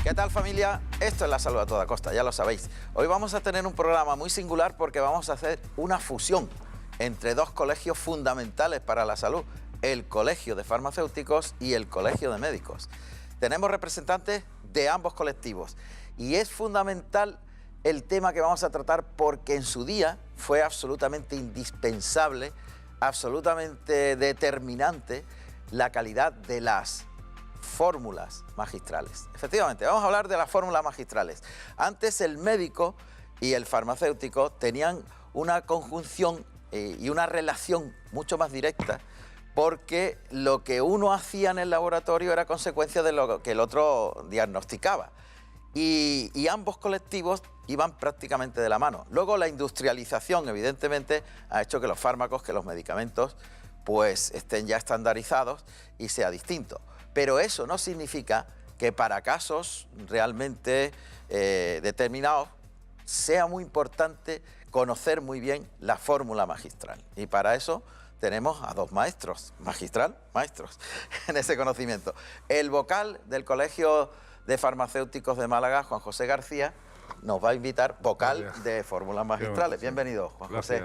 ¿Qué tal, familia? Esto es La Salud a Toda Costa, ya lo sabéis. Hoy vamos a tener un programa muy singular porque vamos a hacer una fusión entre dos colegios fundamentales para la salud, el Colegio de Farmacéuticos y el Colegio de Médicos. Tenemos representantes de ambos colectivos y es fundamental el tema que vamos a tratar porque en su día fue absolutamente indispensable, absolutamente determinante la calidad de las fórmulas magistrales. Efectivamente, vamos a hablar de las fórmulas magistrales. Antes el médico y el farmacéutico tenían una conjunción y una relación mucho más directa porque lo que uno hacía en el laboratorio era consecuencia de lo que el otro diagnosticaba. Y ambos colectivos iban prácticamente de la mano. Luego la industrialización, evidentemente, ha hecho que los fármacos, que los medicamentos, pues estén ya estandarizados y sea distinto. Pero eso no significa que para casos realmente determinados sea muy importante conocer muy bien la fórmula magistral. Y para eso tenemos a dos maestros, maestros en ese conocimiento. El vocal del Colegio de Farmacéuticos de Málaga, Juan José García, nos va a invitar, vocal de fórmulas magistrales. Bienvenido, Juan José.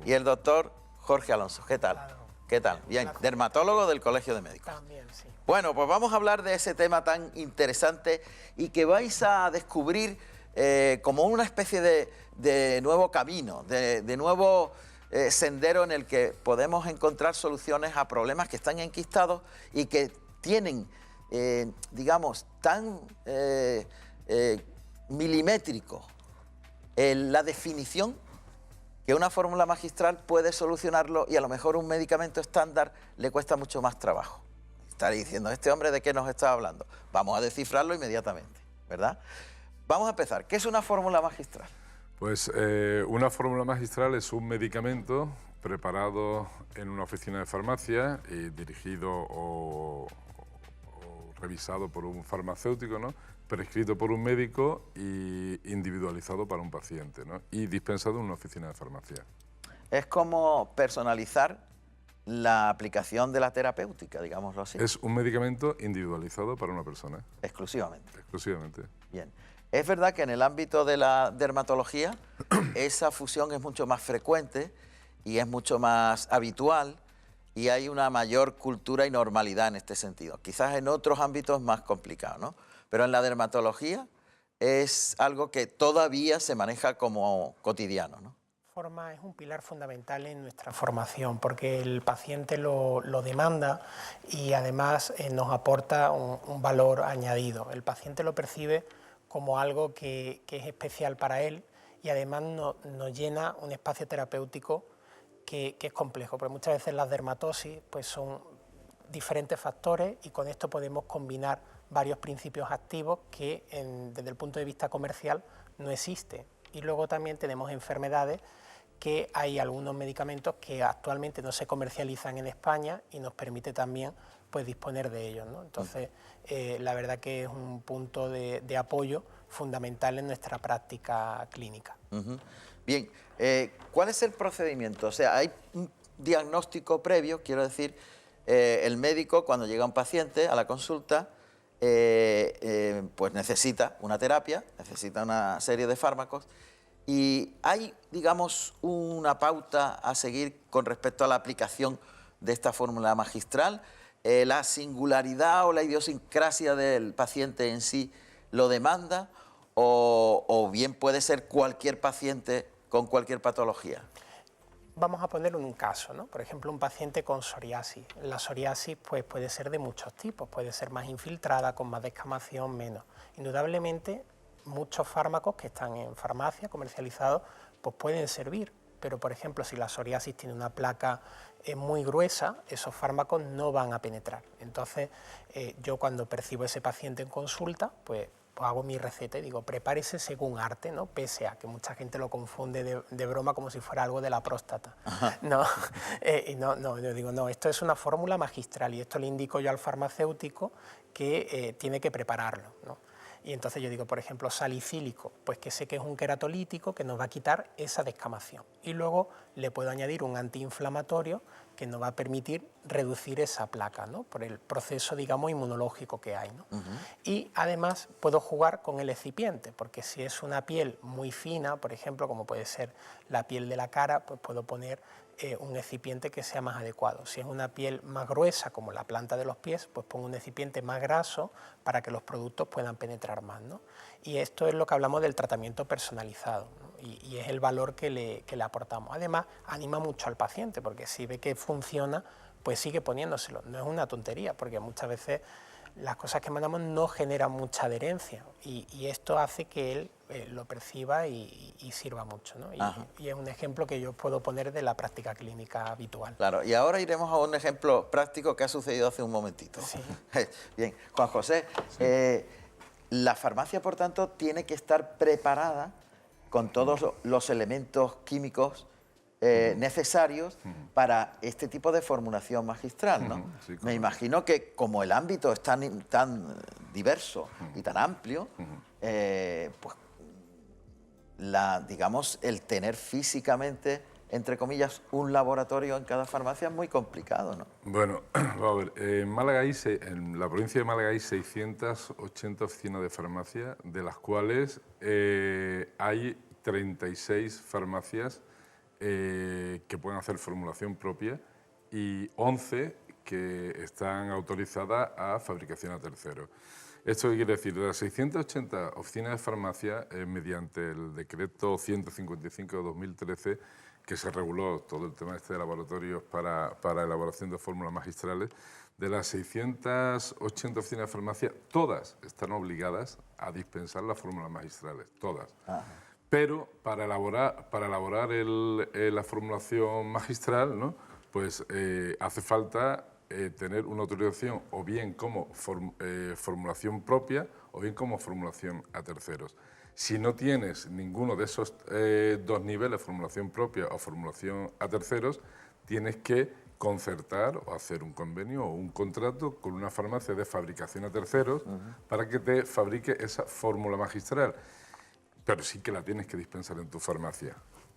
Y el doctor Jorge Alonso. ¿Qué tal? ¿Qué tal? Bien, dermatólogo del Colegio de Médicos. También, sí. Bueno, pues vamos a hablar de ese tema tan interesante y que vais a descubrir como una especie de nuevo camino, de nuevo sendero en el que podemos encontrar soluciones a problemas que están enquistados y que tienen, digamos, tan milimétrico la definición que una fórmula magistral puede solucionarlo y a lo mejor un medicamento estándar le cuesta mucho más trabajo. Estaréis diciendo, ¿este hombre de qué nos está hablando? Vamos a descifrarlo inmediatamente, ¿verdad? Vamos a empezar. ¿Qué es una fórmula magistral? Pues una fórmula magistral es un medicamento preparado en una oficina de farmacia y dirigido o revisado por un farmacéutico, ¿no? Prescrito por un médico y individualizado para un paciente, ¿no? Y dispensado en una oficina de farmacia. Es como personalizar la aplicación de la terapéutica, digámoslo así. Es un medicamento individualizado para una persona. Exclusivamente. Exclusivamente. Bien. Es verdad que en el ámbito de la dermatología esa fusión es mucho más frecuente y es mucho más habitual y hay una mayor cultura y normalidad en este sentido. Quizás en otros ámbitos más complicado, ¿no? Pero en la dermatología es algo que todavía se maneja como cotidiano, ¿no? Forma es un pilar fundamental en nuestra formación porque el paciente lo demanda y además nos aporta un valor añadido. El paciente lo percibe como algo que es especial para él y además nos llena un espacio terapéutico que es complejo, porque muchas veces las dermatosis pues son diferentes factores y con esto podemos combinar varios principios activos que desde el punto de vista comercial no existen. Y luego también tenemos enfermedades que hay algunos medicamentos que actualmente no se comercializan en España y nos permite también pues disponer de ellos, ¿no? Entonces, la verdad que es un punto de apoyo fundamental en nuestra práctica clínica. Bien, ¿cuál es el procedimiento? O sea, hay un diagnóstico previo, quiero decir, el médico cuando llega un paciente a la consulta, pues necesita una terapia, necesita una serie de fármacos y hay, digamos, una pauta a seguir con respecto a la aplicación de esta fórmula magistral. La singularidad o la idiosincrasia del paciente en sí lo demanda o bien puede ser cualquier paciente con cualquier patología. Vamos a poner un caso, ¿no? Por ejemplo, un paciente con psoriasis. La psoriasis pues, puede ser de muchos tipos, puede ser más infiltrada, con más descamación, menos. Indudablemente, muchos fármacos que están en farmacia comercializados pues pueden servir, pero por ejemplo, si la psoriasis tiene una placa muy gruesa, esos fármacos no van a penetrar. Entonces, yo cuando percibo a ese paciente en consulta, pues hago mi receta y digo, prepárese según arte, ¿no? PSA, que mucha gente lo confunde de broma como si fuera algo de la próstata. No, yo digo, no, esto es una fórmula magistral y esto le indico yo al farmacéutico que tiene que prepararlo, ¿no? Y entonces yo digo, por ejemplo, salicílico, pues que sé que es un queratolítico que nos va a quitar esa descamación. Y luego le puedo añadir un antiinflamatorio que nos va a permitir reducir esa placa, ¿no? Por el proceso, digamos, inmunológico que hay, ¿no? Y además puedo jugar con el excipiente, porque si es una piel muy fina, por ejemplo, como puede ser la piel de la cara, pues puedo poner un excipiente que sea más adecuado. Si es una piel más gruesa, como la planta de los pies, pues pongo un excipiente más graso para que los productos puedan penetrar más, ¿no? Y esto es lo que hablamos del tratamiento personalizado, ¿no? Y es el valor que le aportamos. Además, anima mucho al paciente, porque si ve que funciona, pues sigue poniéndoselo. No es una tontería, porque muchas veces las cosas que mandamos no generan mucha adherencia y esto hace que él lo perciba y sirva mucho, ¿no? Y es un ejemplo que yo puedo poner de la práctica clínica habitual. Claro, y ahora iremos a un ejemplo práctico que ha sucedido hace un momentito. Sí. Bien, Juan José, la farmacia, por tanto, tiene que estar preparada con todos los elementos químicos necesarios para este tipo de formulación magistral, ¿no? Sí, Me imagino que como el ámbito es tan diverso y tan amplio, pues digamos, el tener físicamente, entre comillas, un laboratorio en cada farmacia es muy complicado, ¿no? Bueno, vamos a ver, en la provincia de Málaga hay 680 oficinas de farmacia, de las cuales hay 36 farmacias que pueden hacer formulación propia y 11 que están autorizadas a fabricación a terceros. ¿Esto qué quiere decir? De las 680 oficinas de farmacia, mediante el decreto 155 de 2013, que se reguló todo el tema de laboratorios para elaboración de fórmulas magistrales, de las 680 oficinas de farmacia, todas están obligadas a dispensar las fórmulas magistrales, todas. Pero para elaborar la formulación magistral, ¿no? Pues hace falta tener una autorización o bien como formulación propia o bien como formulación a terceros. Si no tienes ninguno de esos dos niveles, formulación propia o formulación a terceros, tienes que concertar o hacer un convenio o un contrato con una farmacia de fabricación a terceros para que te fabrique esa fórmula magistral. Pero sí que la tienes que dispensar en tu farmacia.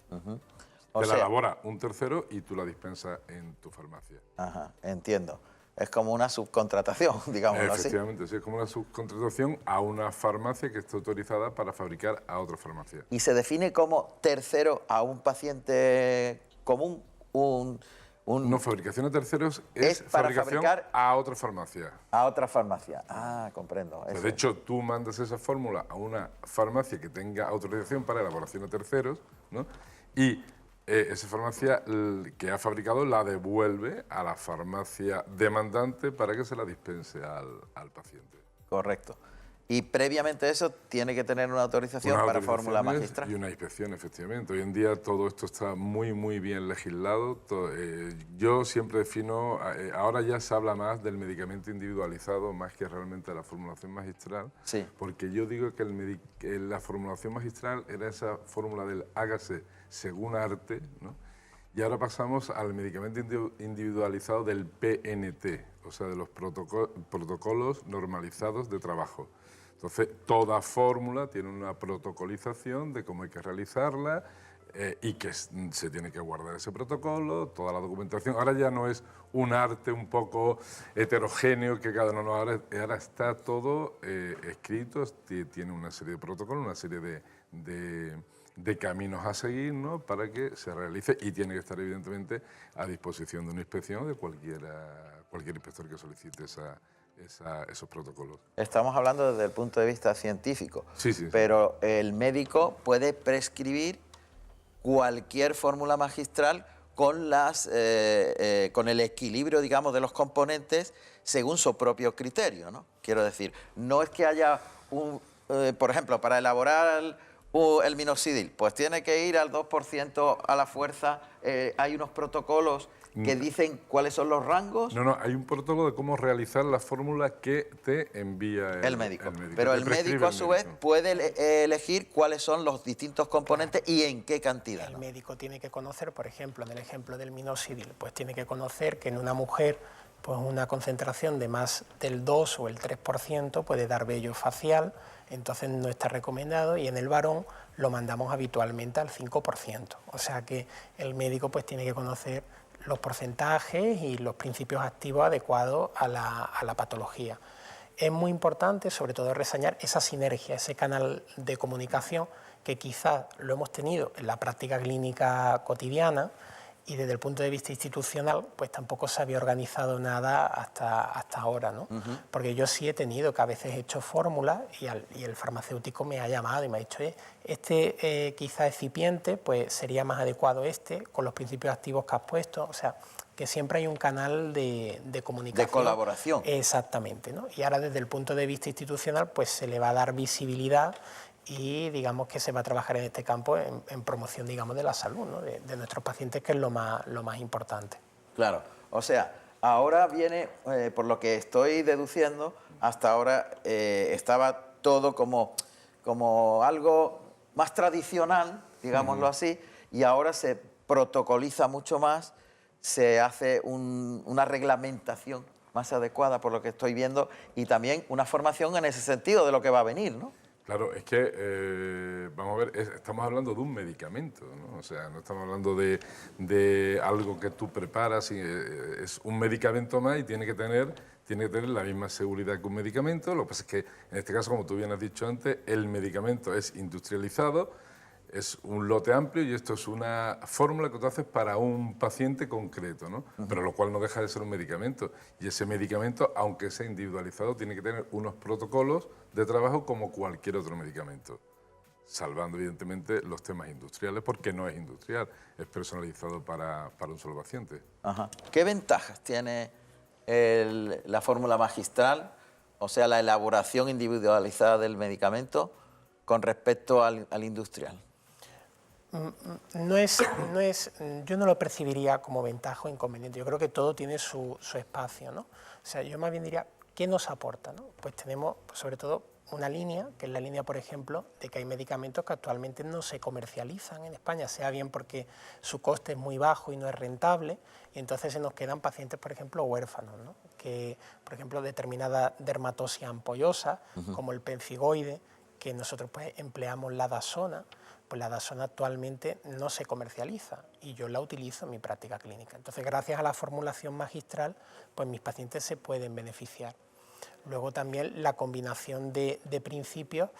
Te la elabora un tercero y tú la dispensas en tu farmacia. Ajá, entiendo. Es como una subcontratación, digámoslo así. Efectivamente, sí, es como una subcontratación a una farmacia que está autorizada para fabricar a otra farmacia. ¿Y se define como tercero a un paciente común? No, fabricación a terceros es para fabricación fabricar a otra farmacia. A otra farmacia. Ah, comprendo. De hecho, tú mandas esa fórmula a una farmacia que tenga autorización para elaboración a terceros, ¿no? Y esa farmacia que ha fabricado la devuelve a la farmacia demandante para que se la dispense al paciente. Correcto. Y previamente a eso tiene que tener una autorización para fórmula magistral. Y una inspección, efectivamente. Hoy en día todo esto está muy bien legislado. Yo siempre defino, ahora ya se habla más del medicamento individualizado más que realmente de la formulación magistral, sí. Porque yo digo que la formulación magistral era esa fórmula del hágase según arte, ¿no? Y ahora pasamos al medicamento individualizado del PNT, o sea, de los protocolos normalizados de trabajo. Entonces, toda fórmula tiene una protocolización de cómo hay que realizarla y que se tiene que guardar ese protocolo, toda la documentación. Ahora ya no es un arte un poco heterogéneo que cada uno... Ahora está todo escrito, tiene una serie de protocolos, una serie de caminos a seguir, ¿no? Para que se realice y tiene que estar evidentemente a disposición de una inspección de cualquier inspector que solicite esos protocolos. Estamos hablando desde el punto de vista científico, sí. Pero el médico puede prescribir cualquier fórmula magistral con el equilibrio, digamos, de los componentes según su propio criterio, ¿no? Quiero decir, no es que haya por ejemplo, para elaborar el minoxidil, pues tiene que ir al 2% a la fuerza, hay unos protocolos que dicen cuáles son los rangos. No, hay un protocolo de cómo realizar la fórmula que te envía el médico. Pero el médico a su vez puede elegir cuáles son los distintos componentes y en qué cantidad. El médico tiene que conocer, por ejemplo, en el ejemplo del minoxidil, pues tiene que conocer que en una mujer pues una concentración de más del 2 o el 3% puede dar vello facial, entonces no está recomendado, y en el varón lo mandamos habitualmente al 5%. O sea que el médico pues tiene que conocer los porcentajes y los principios activos adecuados a la patología. Es muy importante, sobre todo, reseñar esa sinergia, ese canal de comunicación que quizás lo hemos tenido en la práctica clínica cotidiana, y desde el punto de vista institucional, pues tampoco se había organizado nada hasta ahora, ¿no? Porque yo sí he tenido que a veces he hecho fórmulas y el farmacéutico me ha llamado y me ha dicho, este quizá excipiente, pues sería más adecuado con los principios activos que has puesto. O sea, que siempre hay un canal de comunicación. De colaboración. Exactamente, ¿no? Y ahora desde el punto de vista institucional, pues se le va a dar visibilidad y digamos que se va a trabajar en este campo en promoción, digamos, de la salud, ¿no? de nuestros pacientes, que es lo más importante. Claro, o sea, ahora viene, por lo que estoy deduciendo, hasta ahora estaba todo como algo más tradicional, digámoslo así, y ahora se protocoliza mucho más, se hace una reglamentación más adecuada, por lo que estoy viendo, y también una formación en ese sentido de lo que va a venir, ¿no? Claro, es que, vamos a ver, estamos hablando de un medicamento, ¿no? O sea, no estamos hablando de algo que tú preparas, es un medicamento más y tiene que tener la misma seguridad que un medicamento. Lo que pasa es que, en este caso, como tú bien has dicho antes, el medicamento es industrializado, es un lote amplio y esto es una fórmula que tú haces para un paciente concreto, ¿no? Pero lo cual no deja de ser un medicamento. Y ese medicamento, aunque sea individualizado, tiene que tener unos protocolos de trabajo como cualquier otro medicamento, salvando evidentemente los temas industriales, porque no es industrial, es personalizado para un solo paciente. Ajá. ¿Qué ventajas tiene la fórmula magistral, o sea, la elaboración individualizada del medicamento, con respecto al industrial? Yo no lo percibiría como ventaja o inconveniente. Yo creo que todo tiene su espacio, ¿no? O sea, yo más bien diría, ¿qué nos aporta, ¿no? Pues tenemos, sobre todo, una línea, que es la línea, por ejemplo, de que hay medicamentos que actualmente no se comercializan en España, sea bien porque su coste es muy bajo y no es rentable, y entonces se nos quedan pacientes, por ejemplo, huérfanos, ¿no? Que, por ejemplo, determinada dermatosis ampollosa, como el pemfigoide, que nosotros pues empleamos la Dazona, pues la Dazona actualmente no se comercializa y yo la utilizo en mi práctica clínica. Entonces, gracias a la formulación magistral, pues mis pacientes se pueden beneficiar. Luego también la combinación de principios,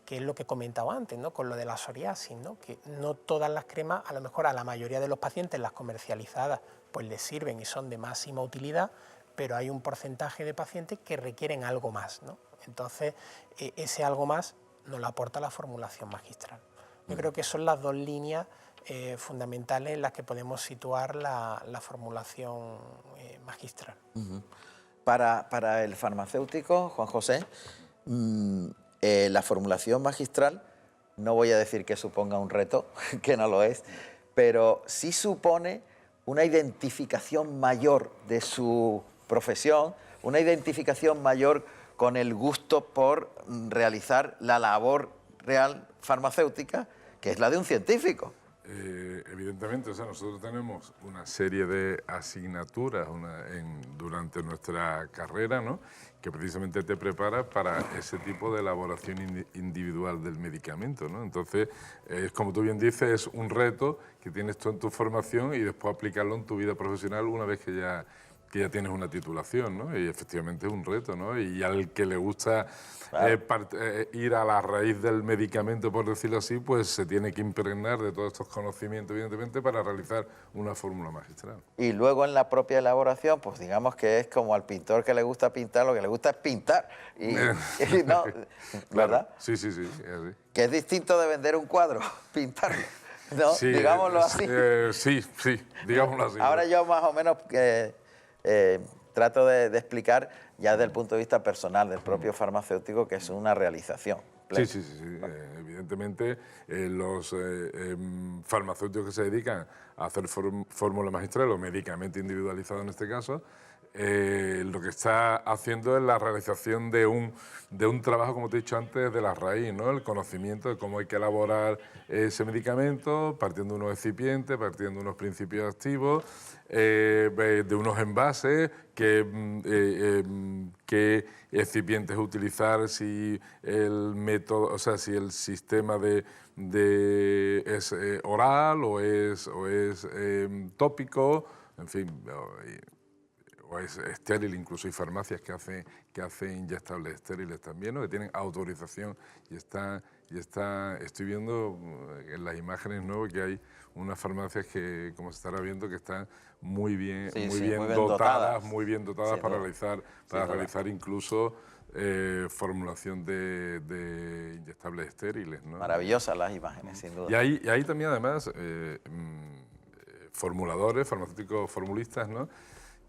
que es lo que he comentado antes, ¿no? Con lo de la psoriasis, ¿no? Que no todas las cremas, a lo mejor a la mayoría de los pacientes, las comercializadas, pues les sirven y son de máxima utilidad, pero hay un porcentaje de pacientes que requieren algo más, ¿no? Entonces, ese algo más nos lo aporta la formulación magistral. Yo creo que son las dos líneas fundamentales en las que podemos situar la formulación magistral. Para el farmacéutico, Juan José, la formulación magistral, no voy a decir que suponga un reto, que no lo es, pero sí supone una identificación mayor de su profesión, una identificación mayor con el gusto por realizar la labor real farmacéutica, que es la de un científico. Evidentemente, o sea, nosotros tenemos una serie de asignaturas durante nuestra carrera, ¿no?, que precisamente te prepara para ese tipo de elaboración individual del medicamento, ¿no? Entonces, como tú bien dices, es un reto que tienes tú en tu formación y después aplicarlo en tu vida profesional una vez que ya tienes una titulación, ¿no? Y efectivamente es un reto, ¿no? Y al que le gusta ir a la raíz del medicamento, por decirlo así, pues se tiene que impregnar de todos estos conocimientos, evidentemente, para realizar una fórmula magistral. Y luego en la propia elaboración, pues digamos que es como al pintor que le gusta pintar, lo que le gusta es pintar. ¿No? ¿Verdad? Sí, es así. Que es distinto de vender un cuadro, pintarlo, ¿no? Sí, digámoslo así. Sí, digámoslo así. Ahora yo más o menos trato de explicar ya desde el punto de vista personal del propio farmacéutico que es una realización plena. Sí. Evidentemente, los farmacéuticos que se dedican a hacer fórmulas magistrales o medicamentos individualizados en este caso, lo que está haciendo es la realización de un trabajo, como te he dicho antes, de la raíz, ¿no? El conocimiento de cómo hay que elaborar ese medicamento, partiendo de unos excipientes, partiendo de unos principios activos, de unos envases, qué excipientes utilizar, si el método, o sea, si el sistema es oral o es tópico, en fin, o es estéril. Incluso hay farmacias que hacen inyectables estériles también, ¿no? Que tienen autorización y estoy viendo en las imágenes, ¿no?, que hay unas farmacias que, como se estará viendo, que están muy bien dotadas Sí, para realizar incluso formulación de inyectables estériles, ¿no? Maravillosas las imágenes, sin duda. Y hay también, además, formuladores, farmacéuticos formulistas, ¿no?,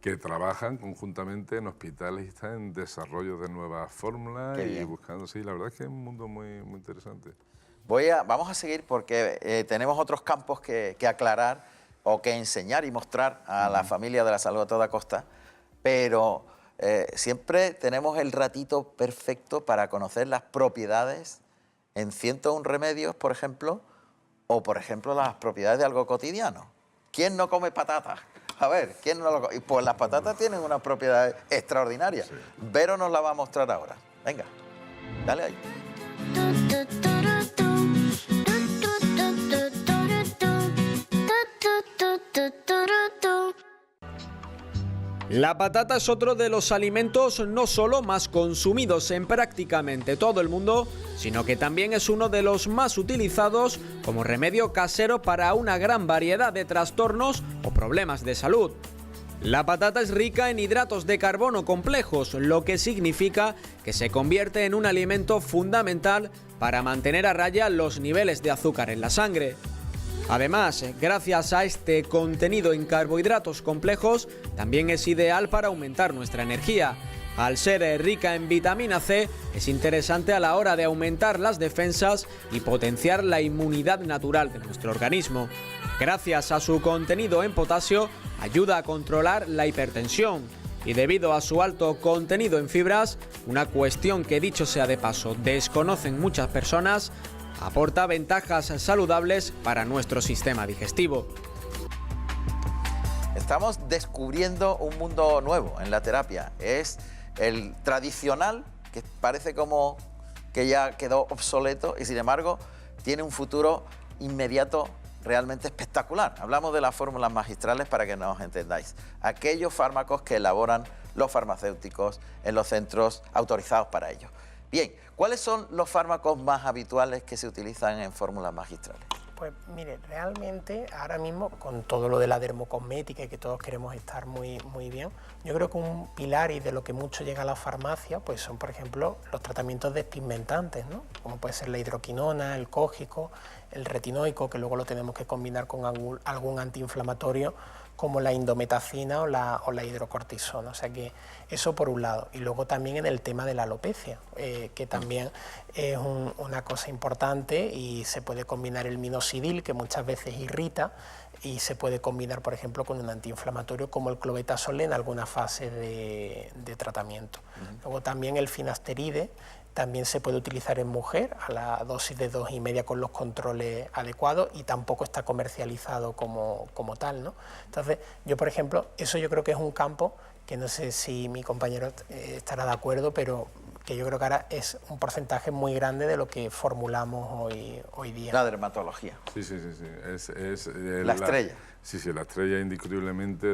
que trabajan conjuntamente en hospitales y están en desarrollo de nuevas fórmulas y buscando. Sí, la verdad es que es un mundo muy interesante. Vamos a seguir porque tenemos otros campos que aclarar o que enseñar y mostrar a la familia de la salud a toda costa, pero siempre tenemos el ratito perfecto para conocer las propiedades en 101 remedios, por ejemplo, o por ejemplo las propiedades de algo cotidiano. ¿Quién no come patatas? A ver, ¿quién no lo come? Pues las patatas tienen unas propiedades extraordinarias. Sí. Vero nos la va a mostrar ahora. Venga, dale ahí. La patata es otro de los alimentos no solo más consumidos en prácticamente todo el mundo, sino que también es uno de los más utilizados como remedio casero para una gran variedad de trastornos o problemas de salud. La patata es rica en hidratos de carbono complejos, lo que significa que se convierte en un alimento fundamental para mantener a raya los niveles de azúcar en la sangre. Además, gracias a este contenido en carbohidratos complejos, también es ideal para aumentar nuestra energía. Al ser rica en vitamina C, es interesante a la hora de aumentar las defensas y potenciar la inmunidad natural de nuestro organismo. Gracias a su contenido en potasio, ayuda a controlar la hipertensión. Y debido a su alto contenido en fibras, una cuestión que, dicho sea de paso, desconocen muchas personas, aporta ventajas saludables para nuestro sistema digestivo. Estamos descubriendo un mundo nuevo en la terapia. Es el tradicional, que parece como que ya quedó obsoleto y sin embargo tiene un futuro inmediato realmente espectacular. Hablamos de las fórmulas magistrales para que nos entendáis. Aquellos fármacos que elaboran los farmacéuticos en los centros autorizados para ello. Bien, ¿cuáles son los fármacos más habituales que se utilizan en fórmulas magistrales? Pues mire, realmente ahora mismo con todo lo de la dermocosmética y que todos queremos estar muy bien, yo creo que un pilar y de lo que mucho llega a la farmacia pues son, por ejemplo, los tratamientos despigmentantes, ¿no? Como puede ser la hidroquinona, el cógico, el retinoico, que luego lo tenemos que combinar con algún antiinflamatorio como la indometacina o la hidrocortisona. O sea que eso por un lado. Y luego también en el tema de la alopecia, que también es una cosa importante y se puede combinar el minoxidil, que muchas veces irrita, y se puede combinar, por ejemplo, con un antiinflamatorio como el clobetasol en alguna fase de tratamiento. Luego también el finasteride también se puede utilizar en mujer a la dosis de 2,5 con los controles adecuados y tampoco está comercializado como tal, ¿no? Entonces, yo, por ejemplo, eso yo creo que es un campo que no sé si mi compañero estará de acuerdo, pero que yo creo que ahora es un porcentaje muy grande de lo que formulamos hoy día. La dermatología. Sí. Es la estrella. Sí, la estrella indiscutiblemente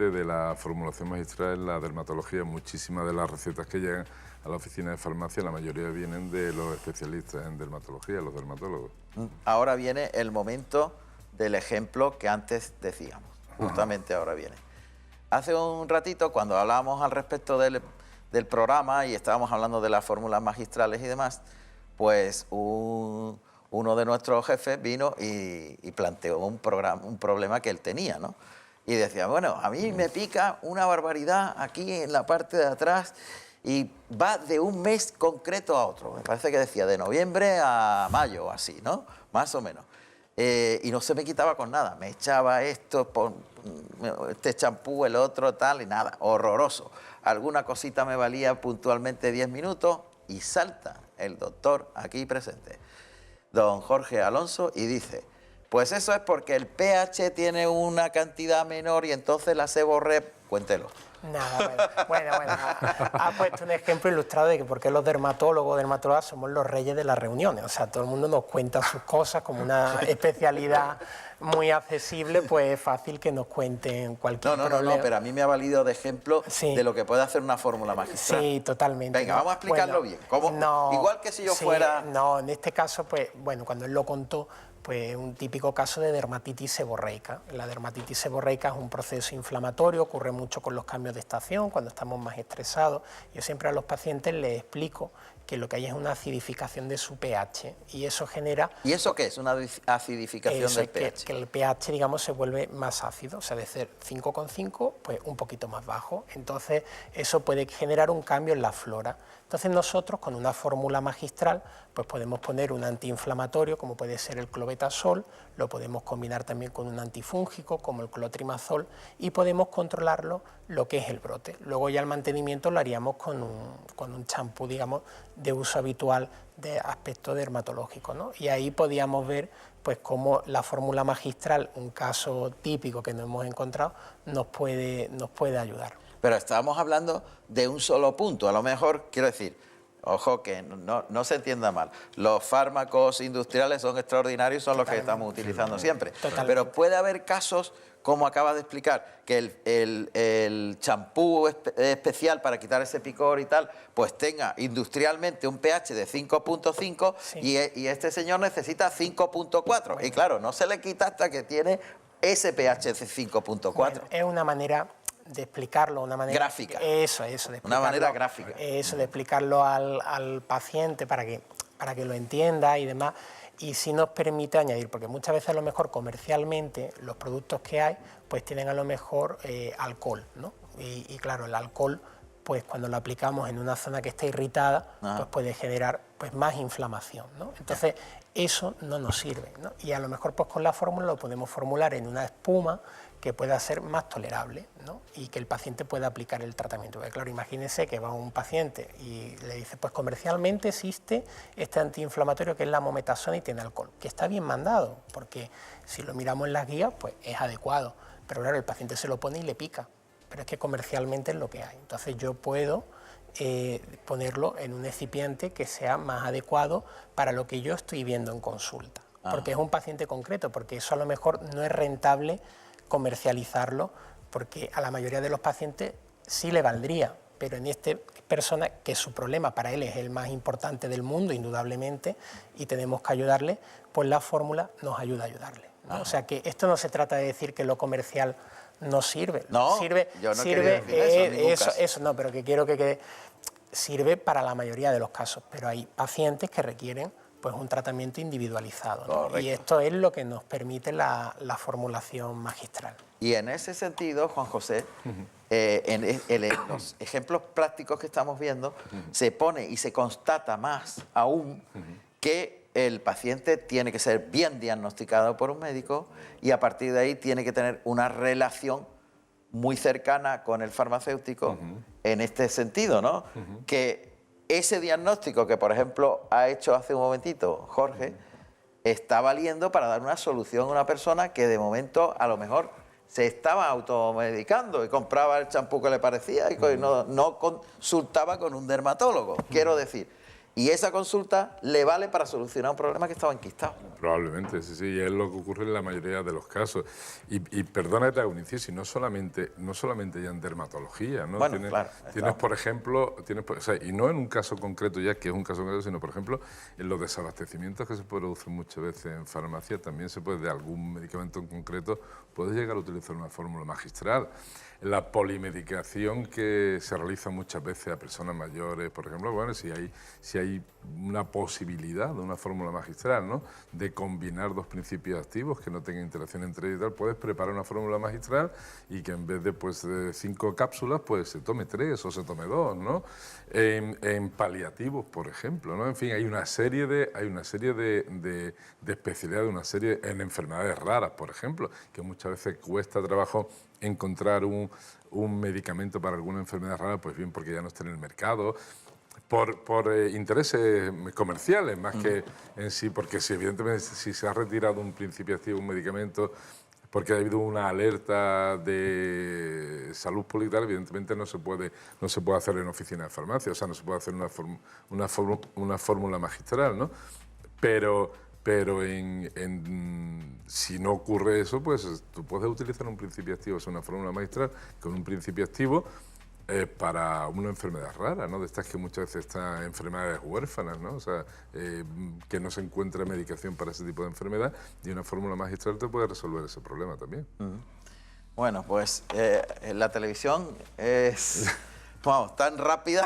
de la formulación magistral es la dermatología. Muchísimas de las recetas que llegan a la oficina de farmacia, la mayoría vienen de los especialistas en dermatología, los dermatólogos. Ahora viene el momento del ejemplo que antes decíamos. Justamente ahora viene. Hace un ratito, cuando hablábamos al respecto del programa y estábamos hablando de las fórmulas magistrales y demás, pues uno de nuestros jefes vino y planteó un problema que él tenía, ¿no? Y decía, bueno, a mí me pica una barbaridad aquí en la parte de atrás y va de un mes concreto a otro. Me parece que decía de noviembre a mayo o así, ¿no? Más o menos. y no se me quitaba con nada. Me echaba esto, este champú, el otro, tal, y nada, horroroso. Alguna cosita me valía puntualmente 10 minutos y salta el doctor aquí presente, don Jorge Alonso, y dice, pues eso es porque el pH tiene una cantidad menor y entonces la seborrhea, cuéntelo. Nada, bueno, ha puesto un ejemplo ilustrado de que por qué los dermatólogas somos los reyes de las reuniones. O sea, todo el mundo nos cuenta sus cosas como una especialidad muy accesible, pues es fácil que nos cuenten cualquier problema. No, pero a mí me ha valido de ejemplo de lo que puede hacer una fórmula magistral. Sí, totalmente. Venga, vamos a explicarlo bien. ¿Cómo? Igual que si yo fuera... No, en este caso, pues, bueno, cuando él lo contó, pues un típico caso de dermatitis seborreica. La dermatitis seborreica es un proceso inflamatorio, ocurre mucho con los cambios de estación, cuando estamos más estresados. Yo siempre a los pacientes les explico que lo que hay es una acidificación de su pH y eso genera... ¿Y eso qué es? ¿Una acidificación del pH? Que el pH, digamos, se vuelve más ácido, o sea, de ser 5,5, pues un poquito más bajo. Entonces, eso puede generar un cambio en la flora. Entonces, nosotros, con una fórmula magistral, pues podemos poner un antiinflamatorio, como puede ser el clobetasol, lo podemos combinar también con un antifúngico, como el clotrimazol, y podemos controlarlo lo que es el brote. Luego ya el mantenimiento lo haríamos con un champú, digamos, de uso habitual de aspecto dermatológico, ¿no? Y ahí podíamos ver pues cómo la fórmula magistral, un caso típico que nos hemos encontrado, nos puede ayudar. Pero estábamos hablando de un solo punto, a lo mejor, quiero decir, ojo que no se entienda mal, los fármacos industriales son extraordinarios, son los que estamos utilizando siempre, pero puede haber casos, como acabas de explicar, que el champú especial para quitar ese picor y tal, pues tenga industrialmente un pH de 5.5 y este señor necesita 5.4, y claro, no se le quita hasta que tiene ese pH de 5.4. Bueno, es una manera de explicarlo, una manera gráfica. Eso, de explicarlo, una manera gráfica. Eso, de explicarlo al paciente para que lo entienda y demás. Y sí nos permite añadir, porque muchas veces a lo mejor comercialmente los productos que hay pues tienen a lo mejor alcohol, ¿no? Y claro, el alcohol pues cuando lo aplicamos en una zona que está irritada pues puede generar pues más inflamación, ¿no? Entonces eso no nos sirve, ¿no? Y a lo mejor pues con la fórmula lo podemos formular en una espuma que pueda ser más tolerable, ¿no? Y que el paciente pueda aplicar el tratamiento. Porque claro, imagínense que va un paciente y le dice, pues comercialmente existe este antiinflamatorio que es la mometasona y tiene alcohol, que está bien mandado, porque si lo miramos en las guías, pues es adecuado. Pero claro, el paciente se lo pone y le pica, pero es que comercialmente es lo que hay. Entonces yo puedo ponerlo en un excipiente que sea más adecuado para lo que yo estoy viendo en consulta, porque es un paciente concreto, porque eso a lo mejor no es rentable comercializarlo, porque a la mayoría de los pacientes sí le valdría, pero en esta persona que su problema para él es el más importante del mundo, indudablemente, y tenemos que ayudarle, pues la fórmula nos ayuda a ayudarle, ¿no? O sea que esto no se trata de decir que lo comercial no sirve. No, sirve, yo no quería decir eso no, pero que quiero que quede, sirve para la mayoría de los casos, pero hay pacientes que requieren pues un tratamiento individualizado, ¿no? Y esto es lo que nos permite la formulación magistral. Y en ese sentido, Juan José, en los ejemplos prácticos que estamos viendo, se pone y se constata más aún que el paciente tiene que ser bien diagnosticado por un médico y a partir de ahí tiene que tener una relación muy cercana con el farmacéutico en este sentido, ¿no? Que ese diagnóstico que, por ejemplo, ha hecho hace un momentito Jorge, está valiendo para dar una solución a una persona que de momento a lo mejor se estaba automedicando y compraba el champú que le parecía y no consultaba con un dermatólogo, quiero decir. Y esa consulta le vale para solucionar un problema que estaba enquistado. Probablemente, sí, y es lo que ocurre en la mayoría de los casos. Y perdona que te haga un inciso, y no solamente ya en dermatología, ¿no? Bueno, claro. Tienes, por ejemplo, o sea, y no en un caso concreto ya, que es un caso concreto, sino, por ejemplo, en los desabastecimientos que se producen muchas veces en farmacia, también se puede, de algún medicamento en concreto, puedes llegar a utilizar una fórmula magistral. la polimedicación que se realiza muchas veces a personas mayores, por ejemplo, bueno, si hay una posibilidad de una fórmula magistral, ¿no?, de combinar dos principios activos que no tengan interacción entre ellos y tal, puedes preparar una fórmula magistral y que en vez de, pues, de 5 cápsulas, pues se tome 3 o se tome 2, ¿no? En paliativos, por ejemplo, ¿no? En fin, hay una serie de especialidades, en enfermedades raras, por ejemplo, que muchas veces cuesta trabajo encontrar un medicamento para alguna enfermedad rara, pues bien porque ya no está en el mercado, por intereses comerciales más que en sí, porque si evidentemente si se ha retirado un principio activo, un medicamento, porque ha habido una alerta de salud pública, evidentemente no se puede hacer en oficina de farmacia, o sea, no se puede hacer una fórmula magistral, ¿no? Pero si no ocurre eso, pues tú puedes utilizar un principio activo, o sea, una fórmula magistral con un principio activo para una enfermedad rara, ¿no? De estas que muchas veces están enfermedades huérfanas, ¿no? O sea, que no se encuentra medicación para ese tipo de enfermedad, y una fórmula magistral te puede resolver ese problema también. Bueno, pues la televisión es... Vamos, tan rápida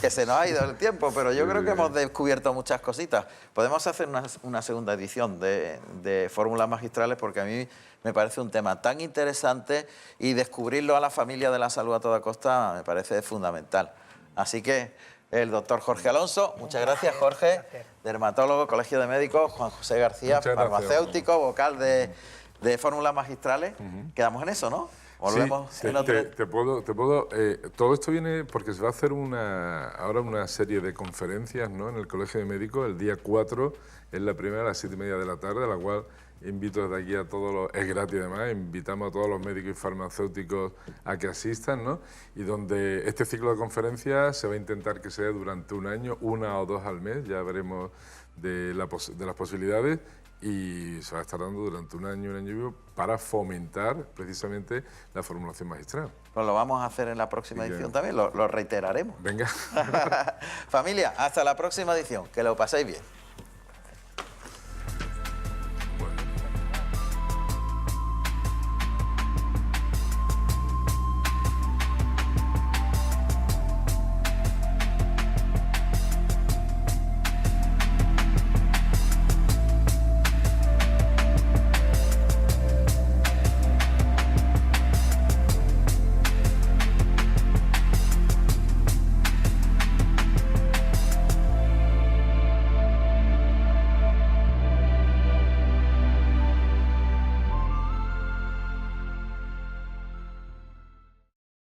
que se nos ha ido el tiempo, pero yo creo que hemos descubierto muchas cositas. Podemos hacer una segunda edición de fórmulas magistrales, porque a mí me parece un tema tan interesante y descubrirlo a la familia de la salud a toda costa me parece fundamental. Así que el doctor Jorge Alonso, muchas gracias, Jorge, dermatólogo, Colegio de Médicos, Juan José García, farmacéutico, vocal de fórmulas magistrales. Quedamos en eso, ¿no? Volvemos. Sí, te puedo, todo esto viene porque se va a hacer ahora una serie de conferencias, ¿no?, en el Colegio de Médicos. El día 4 es la primera a las 7:30 de la tarde, a la cual invito desde aquí a todos es gratis además, invitamos a todos los médicos y farmacéuticos a que asistan, ¿no? Y donde este ciclo de conferencias se va a intentar que sea durante un año, 1 o 2 al mes, ya veremos de las posibilidades, y se va a estar dando durante un año y medio para fomentar precisamente la formulación magistral. Pues lo vamos a hacer en la próxima edición también, lo reiteraremos. Venga. Familia, hasta la próxima edición, que lo paséis bien.